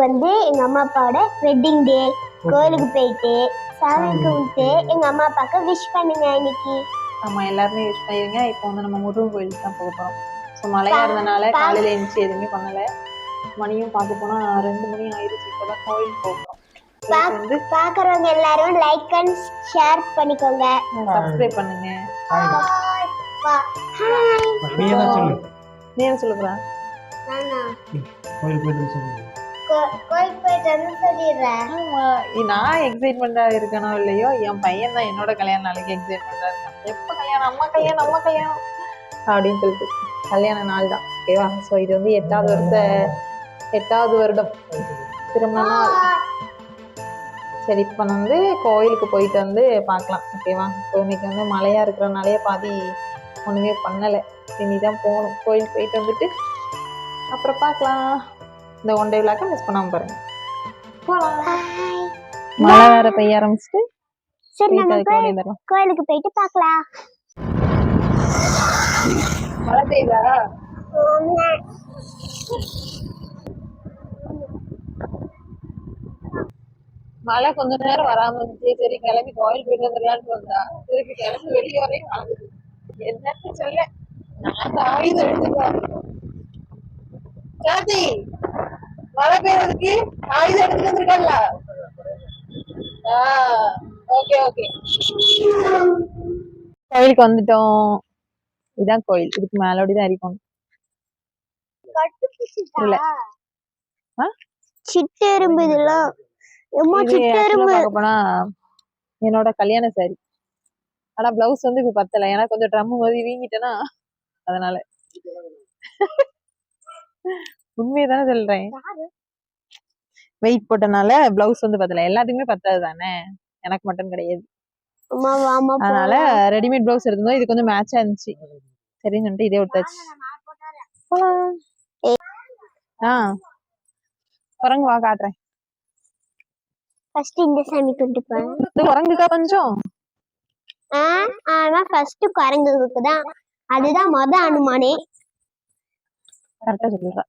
எங்க அம்மா அப்பாவோட வெட்டிங் டே. கோயிலுக்கு போயிட்டு சாமி கும்பிட்டு எங்க அம்மா அப்பாவுக்கு விஷ் பண்ணுங்க இன்னைக்கு. ஆமா, எல்லாருமே விஷ் பண்ணிருங்க. இப்போ வந்து நம்ம முருகன் கோயிலுக்கு தான் போக போறோம். ஸோ மழையா இருந்தனால காலையில எழுந்துச்சு எதுவுமே பண்ணல. மணியும் பார்த்து போனா 2 மணி ஆயிடுச்சு. இப்பதான் கோயிலுக்கு போகிறோம். வந்து பாக்குறவங்க எல்லாரும் லைக் அண்ட் ஷேர் பண்ணிக்கோங்க, சப்ஸ்கிரைப் பண்ணுங்க. நீ என்ன சொல்லுறா? நான் எக்ஸைட்மெண்டா இருக்கனோ இல்லையோ, என் பையன் தான் என்னோட கல்யாண நாளைக்கு எக்ஸைட்மெண்டா இருக்கான். எப்ப கல்யாணம், அம்மா கல்யாணம், அம்மா கல்யாணம் அப்படின்னு சொல்லிட்டு கல்யாண நாள் தான். ஓகேவா? ஸோ இது வந்து 8வது வருடம் திருமண நாள். சரி, இப்போ வந்து கோயிலுக்கு போயிட்டு வந்து பார்க்கலாம். ஓகேவா? ஸோ இன்னைக்கு வந்து மழையா இருக்கிறனாலே பாதி ஒண்ணுமே பண்ணலை. இனிதான் போகணும். கோயிலுக்கு போயிட்டு வந்துட்டு அப்புறம் பார்க்கலாம். இந்த ஒன் டே விழாக்க மிஸ் பண்ணாம பாருங்க. மழை வேற பெய்ய ஆரம்பிச்சுட்டு கோயிலுக்கு போயிட்டு பார்க்கலாம். மழை பெய்யுதா? மழை கொஞ்ச நேரம் வராம இருந்துச்சு. சரி கிளம்பி கோயில் போயிட்டு வந்துடலான்னு வந்தா திருப்பி கிளம்பி வெளியே வரையும் ஆகுது. என்னன்னு சொல்ல, நான் ஆயுதம் எடுத்துக்கலாம். ஜாதி மழை பெய்யறதுக்கு ஆயுதம் எடுத்துட்டு வந்திருக்கல. Okay okay. கோயிலுக்கு வந்துட்டோம். இதான் கோயில். இதுக்கு மேலோடிதான் இருக்கணும். இல்ல சிட்டெரும்பு இதெல்லாம் பார்க்க போனா என்னோட கல்யாண சாரி. ஆனா பிளவுஸ் வந்து இப்ப பத்தல. ஏன்னா கொஞ்சம் ட்ரம் மாதிரி வீங்கிட்டேன்னா அதனால. உண்மையதானே சொல்றேன். வெயிட் போட்டனால பிளவுஸ் வந்து பத்தல. எல்லாத்துக்குமே பத்தாது தானே, எனக்கு மட்டும் கிடையாது. அதனால ரெடிமேட் பிளவுஸ் எடுத்தோம். இது கொஞ்சம் மேட்சா இருந்துச்சு. சரின்னு சொல்லிட்டு இதே விட்டாச்சு. குரங்கு வா காட்டுறேன். ஃபர்ஸ்ட் இந்த சாமி கொண்டு போறேன். குரங்குக்கா கொஞ்சம் ஆனா ஃபர்ஸ்ட் குரங்குக்கு தான். அதுதான் மொத அனுமானே. கரெக்டா சொல்லுறா.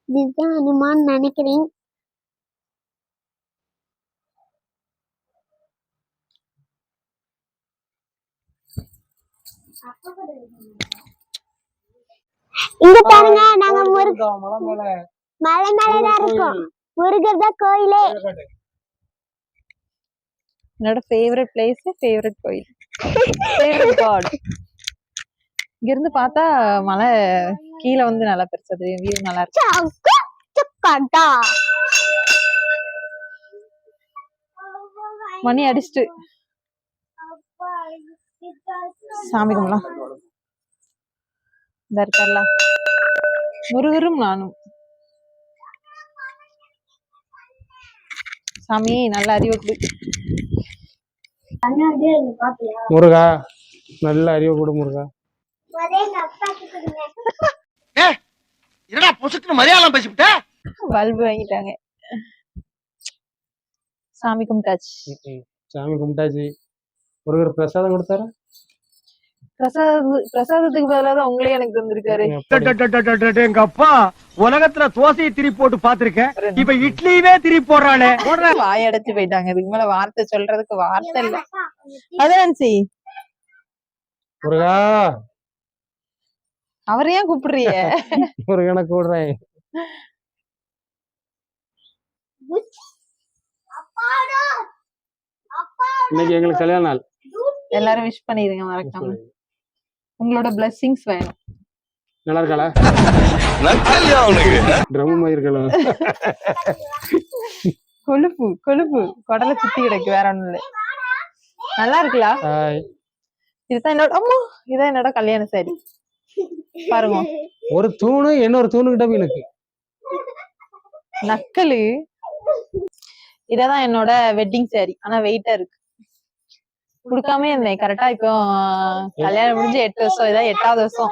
இதுதான் அனுமான் நினைக்கிறேன். இங்க பாருங்க, நாங்க மலை மேலதான் இருக்கோம். முருகர் தான் கோயிலே. என்னோட ஃபேவரட் பிளேஸ், ஃபேவரட் கோயில், ஃபேவரட் காட். இங்க இருந்து பார்த்தா மலை கீழே வந்து நல்லா பெருசு. அது வியூ நல்லா இருக்கு. மணி அடிச்சுட்டு சாமி கும்பலாம். இந்த இருக்கார்ல முருகரும் நானும். சாமி நல்ல அறிவு கொடு முருகா, நல்ல அறிவு கொடு முருகா. பல்பு வாங்கிட்டாங்க. சாமி கும்பிட்டாச்சு. சாமி கும்பிட்டாச்சு. முருகர் பிரசாதம் கொடுத்தாரு. பிரசாதத்துக்கு பதிலாக உங்களே எனக்கு தந்திருக்காரு. எங்க அப்பா உலகத்துல தோசையை திருப்பி போட்டு பாத்திருக்கேன். இப்ப இட்லியுமே திருப்பி போடுறானே. வாயடைச்சு போயிட்டாங்க. இதுக்கு மேல வார்த்தை சொல்றதுக்கு வார்த்தை இல்ல. அதான் முருகா, அவரை ஏன் கூப்பிடுறிய? முருகனை கூடுறேன். இன்னைக்கு எங்களுக்கு கல்யாண நாள். எல்லாரும் விஷ் பண்ணிருங்க மறக்காம. உங்களோட பிளெஸிங்ஸ் வேணும். நல்லா இருக்கா? ட்ரம் இருக்கலாம். கொழுப்பு கொழுப்பு குடல சுத்தி கிடக்கு, வேற ஒண்ணும் இல்ல. நல்லா இருக்குல்ல? இதுதான் என்னோட அம்மா, இதான் என்னோட கல்யாண சாரி. பாருங்க, ஒரு தூணு இன்னொரு தூணு கிட்ட எனக்கு நக்கலு. இதான் என்னோட வெட்டிங் சாரி. ஆனா வெயிட்டா இருக்கு. குடுக்காம இருந்தேன். கரெக்டா இப்போ கல்யாணம் முடிஞ்சு 8 வருஷம். இதான் 8வது வருஷம்.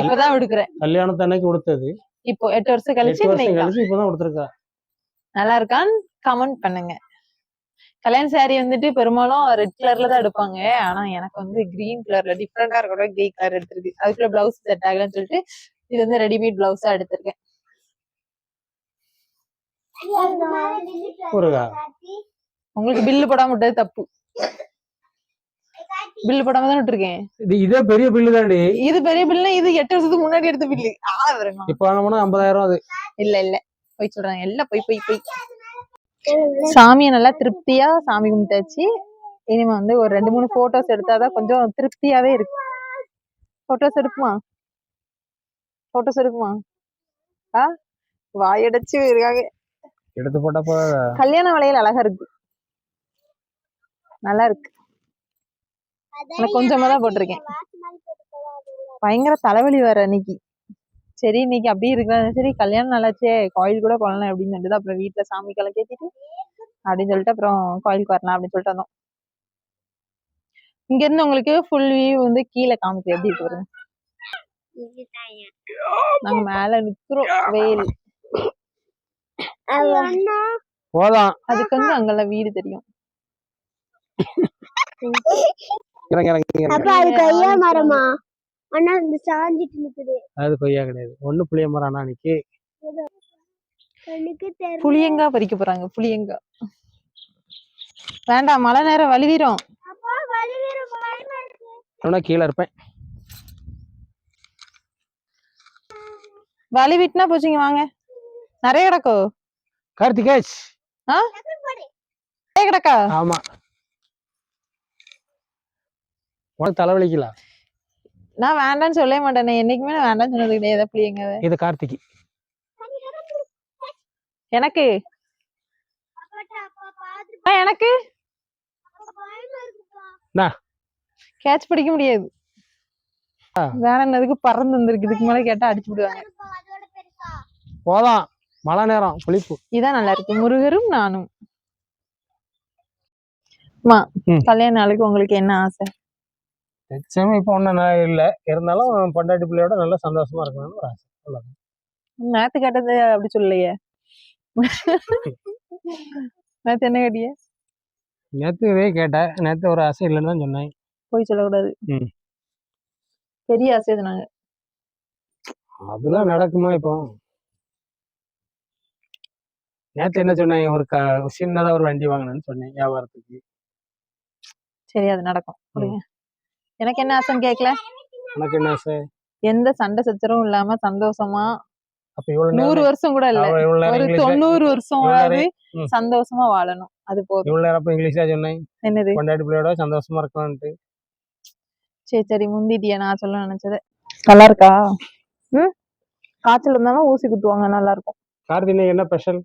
இப்பதான் எடுக்கிறேன். கல்யாணத்து அன்னைக்கு கொடுத்தது. இப்போ 8 வருஷம் கழிச்சு இப்பதான் கொடுத்துருக்கா. நல்லா இருக்கான்னு கமெண்ட் பண்ணுங்க. கல்யாண saree வந்துட்டு பெரும்பாலும் ரெட் கலர்ல தான் எடுப்பாங்க. ஆனா எனக்கு வந்து கிரீன் கலர்ல டிஃப்ரெண்டா இருக்கோட கிரே கலர் எடுத்திருக்கு. அதுக்குள்ள பிளவுஸ் செட் ஆகலன்னு சொல்லிட்டு இது வந்து ரெடிமேட் பிளவுஸா எடுத்திருக்கேன். முருகா உங்களுக்கு பில்லு போடாம விட்டது தப்பு. பில்லு போடாம தான் விட்டுருக்கேன். இதே பெரிய பில்லு தாண்டி. இது பெரிய பில்லு, இது 8 வருஷத்துக்கு முன்னாடி எடுத்த பில்லு. இப்ப வாங்கினா 50,000 அது. இல்ல போய் சொல்றாங்க எல்லாம் போய் சாமியை நல்லா திருப்தியா சாமி கும்பிட்டாச்சு. இனிமே வந்து ஒரு 2-3 போட்டோஸ் எடுத்தாதான் கொஞ்சம் திருப்தியாவே இருக்கு. போட்டோஸ் எடுக்குமா வாயடைச்சு இருக்காங்க. எடுத்து போட்டப்ப கல்யாண வளையல் அழகா இருக்கு, நல்லா இருக்கு. கொஞ்சமா தான் போட்டிருக்கேன். பயங்கர தலைவலி வர இன்னைக்கு. சரி இன்னைக்கு அப்படியே இருக்கிறேன். சரி கல்யாணம் நல்லாச்சே, கோயில் கூட போகலாம் அப்படின்னு சொல்லிட்டு அப்புறம் வீட்டுல சாமிக்கெல்லாம் கேட்டுட்டு அப்படின்னு சொல்லிட்டு அப்புறம் கோயிலுக்கு வரலாம் அப்படின்னு சொல்லிட்டு வந்தோம். இங்க இருந்து உங்களுக்கு ஃபுல் வியூ வந்து கீழே காமிக்க எப்படி இருக்கு. நாங்க மேல நிக்கிறோம், வெயில் போதான். அதுக்கு வந்து அங்கெல்லாம் வீடு தெரியும். கொய்யா மரமா? ஆனா இந்த சாஞ்சிட்டு நிக்குது. அது கொய்யா கிடையாது, ஒண்ணு புளிய மரம். ஆனா அன்னைக்கு புளியங்காய் பறிக்க போறாங்க. புளியங்காய் வேண்டாம், மழை நேரம் வலிவிரும். கீழே இருப்பேன். வலி விட்டுனா போச்சுங்க, வாங்க நிறைய கிடக்கோ கார்த்திகேஷ். நிறைய கிடக்கா? ஆமா, உனக்கு தலைவலிக்கலாம். நான் வேண்டான்னு சொல்லவே மாட்டேன். என்னைக்குமே நான் வேண்டாம்னு சொன்னது கிடையாது. புளியங்க இது கார்த்திகை. எனக்கு எனக்கு கேட்ச் பிடிக்க முடியாது. வேணான்னதுக்கு பறந்து வந்திருக்கு. இதுக்கு மேல கேட்டா அடிச்சு விடுவாங்க. போதான், மழை நேரம் புளிப்பு. இதான் நல்லா இருக்கு. முருகரும் நானும். கல்யாண நாளுக்கு உங்களுக்கு என்ன ஆசை? நிச்சயமா இப்ப ஒண்ணும் இல்ல, இருந்தாலும் பொண்டாட்டி பிள்ளையோட நல்லா சந்தோஷமா இருக்கணும்னு ஒரு ஆசை. நேத்து கேட்டது அப்படி சொல்லலையே. நேத்து என்ன கேட்டிய? நேத்து இதே கேட்டேன். நேத்து ஒரு ஆசை இல்லைன்னு தான் சொன்னேன். போய் சொல்லக்கூடாது. பெரிய ஆசை சொன்னாங்க. அதெல்லாம் நடக்குமா இப்போ? நேத்து என்ன சொன்னாங்க, ஒரு சின்னதா ஒரு வண்டி வாங்கணும்னு சொன்னேன் வியாபாரத்துக்கு. சரி அது நடக்கும். எனக்கு என்ன ஆசைன்னு கேட்கல. உனக்கு என்ன ஆசை? எந்த சண்டை சச்சரவும் இல்லாம சந்தோஷமா, அப்ப இவ்வளவு 100 வருஷம் கூட இல்ல, ஒரு 90 வருஷம் சந்தோஷமா வாழணும். அது போதும். இவ்வளவு நேரம் இங்கிலீஷ்ல சொன்னேன். என்னது? பொண்டாட்டி பிள்ளையோட சந்தோஷமா இருக்கணும்ட்டு. சரி முந்திட்டியா நான் சொல்ல நினைச்சது. நல்லா இருக்கா? காய்ச்சல் இருந்தாலும் ஊசி குத்துவாங்க, நல்லா இருக்கும். கார்த்திகை என்ன ஸ்பெஷல்?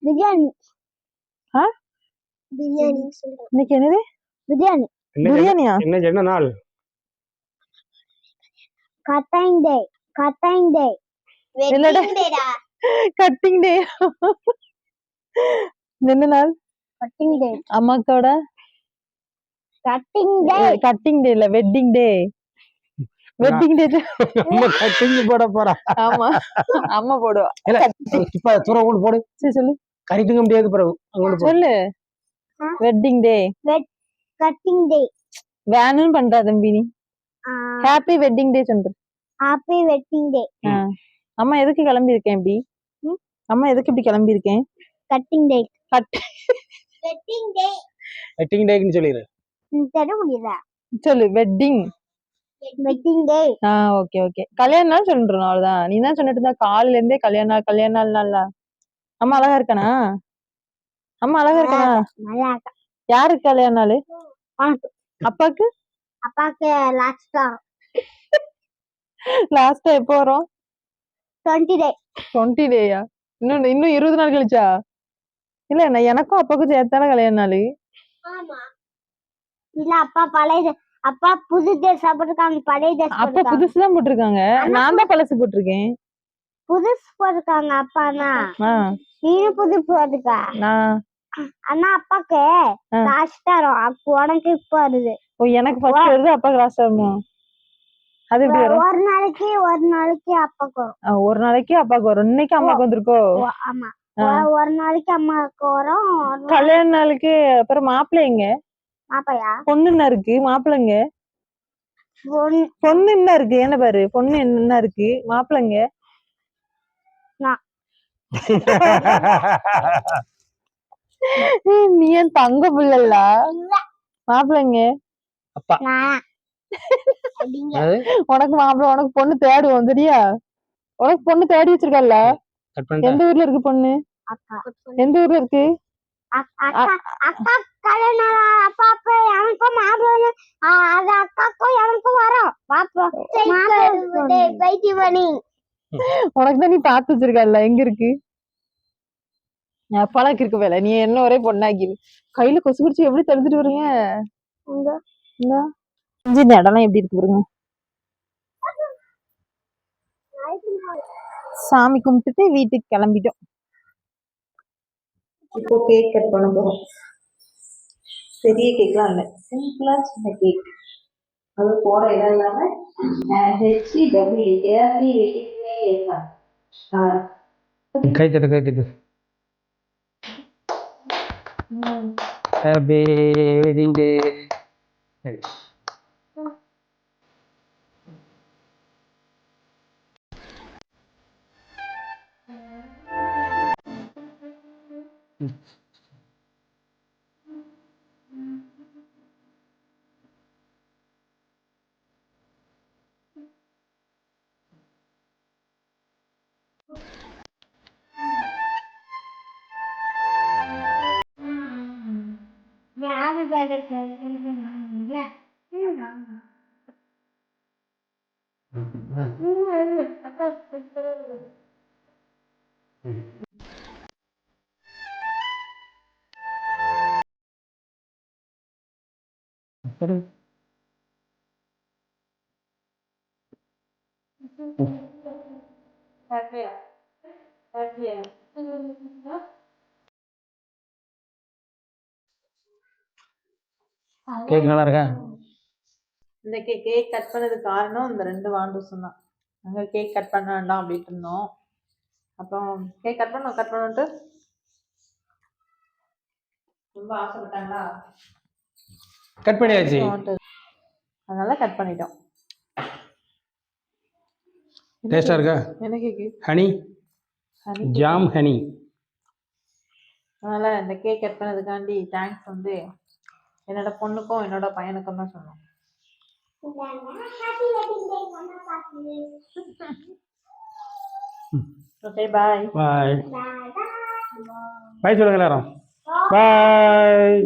பிரியாணி. பிரியாணி இன்னைக்கு என்னது? பிரியாணி. பிரியாணியா? இன்னைக்கு என்ன நாள்? கட்டிங் டே. கட்டிங் டே. கட்டிங் டே. என்ன நாள்? கட்டிங் டே. அம்மாக்கோட கட்டிங் டே. கட்டிங் டே இல்ல, வெட்டிங் டே. வெட்டிங் டே அம்மா கட்டிங் போட போறா. ஆமா, அம்மா போடுவா. இப்ப தூர கொண்டு போடு. சரி சொல்லு. கறிக்குங்க முடியாது பிறகு. சொல்லு. Wedding day. கட்டிங் டே. வேணும் பண்றா தம்பி நீ. ஹாப்பி வெட்டிங் டே சொல்லு. Happy wedding day. அம்மா எதுக்கு கிளம்பி இருக்கேன் இப்படி? அம்மா எதுக்கு இப்படி கிளம்பி இருக்கேன்? Cutting day. Wedding day. Wedding டேன்னு சொல்லிரு. தெரிய முடியல. சொல்லு. Wedding. Wedding day. Okay okay. கல்யாண நாள் சொல்றேன், அவ்வளவுதான். நீ தான் சொல்லிட்டு இருந்தா காலையில இருந்தே கல்யாண நாள் கல்யாண நாள். நல்லா அம்மா அழகா இருக்கானா? அம்மா அழகா இருக்கானா? யாருக்கு கல்யாண நாள்? அப்பாக்கு. அப்பாக்கு லாஸ்டா எப்போ வரும்? 20 டே. 20 டேயா? இன்னும் 20 நாள் கழிச்சா? இல்ல நான் எனக்கும் அப்பாவுக்கும் சேர்த்தான கல்யாண நாள். ஆமா. இல்ல அப்பா புது ட்ரெஸ் போட்டுருக்காங்க, பழைய ட்ரெஸ். அப்பா புதுசு தான் போட்டிருக்காங்க, நான் தான் பழசு போட்டிருக்கேன். புதுசு போட்டிருக்காங்க அப்பானா. நீயும் புதுசு போட்டுக்கா. ஆனா அப்பாக்கு லாஸ்டா வரும், உனக்கு இப்ப வருது. எனக்கு ஃபர்ஸ்ட் வருது, அப்பாக்கு லாஸ்டா வருமா? அது எப்படி வரும்? ஒரு நாளைக்கு அப்பாக்கு வரும். ஒரு நாளைக்கு அப்பாக்கு வரும். இன்னைக்கு அம்மாக்கு வந்திருக்கோ? ஆமா. ஒரு நாளைக்கு அம்மாவுக்கு வரும் கல்யாண நாளுக்கு அப்புறம் மாப்பிள்ளை எங்க? மாப்பையா பொண்ணு என்ன இருக்கு, மாப்பிள்ளைங்க? பொண்ணு பொண்ணு என்ன இருக்கு, என்ன பாரு, பொண்ணு என்ன இருக்கு, மாப்பிள்ளைங்க? நீ என் தங்க பிள்ளைல, மாப்பிள்ளைங்க? நான் அப்படிங்க அது உனக்கு மாப்பிள்ளை, உனக்கு பொண்ணு தேடுவோம் சரியா? உனக்கு பொண்ணு தேடி வச்சிருக்கல? கட் பண்ணிட்டேன். எந்த ஊர்ல இருக்கு பொண்ணு? அக்கா எந்த ஊர்ல இருக்கு? அக்கா அக்கா கல்யாணம் அப்பா அப்பா எனக்கும் மாப்பிள்ளை அது அக்காக்கும் எனக்கும் வரும் மாப்பிள்ளை பைத்தி பண்ணி உனக்கு தான் நீ பாத்து வச்சிருக்கல, எங்க இருக்கு? பழக்கு இருக்கு வேலை, நீ என்ன ஒரே பொண்ணாக்கிது. கையில கொசு குடிச்சு எப்படி தடுத்துட்டு வரீங்க? இந்த இடம்லாம் எப்படி இருக்கு பாருங்க. சாமி கும்பிட்டுட்டு வீட்டுக்கு கிளம்பிட்டோம். இப்போ கேக் கட் பண்ண போறோம். பெரிய கேக்லாம் இல்லை, சிம்பிளா சின்ன கேக். அது போற இடம் இல்லாம கை தட்டு கை தட்டு. Happy wedding day. கேக் நல்லா இருக்கா? இந்த கேக் கட் பண்ணதுக்கு காரணம் இந்த 2 வாண்டூஸும் தான். நாங்கள் கேக் கட் பண்ண வேண்டாம் அப்படின்ட்டு இருந்தோம். அப்புறம் கேக் கட் பண்ணிட்டு ரொம்ப ஆசைப்பட்டாங்களா, கட் பண்ணியாச்சு. அதனால கட் பண்ணிட்டோம். டேஸ்டா இருக்கா? என்ன கேக்கு? Honey jam honey. அதனால இந்த கேக் கட் பண்ணதுக்காண்டி தேங்க்ஸ் வந்து என்னோட பொண்ணுக்கும் என்னோட பையனுக்கும் தான் சொன்னோம். Okay bye. பாய் பாய் சொல்லுங்க எல்லாரும். பாய்.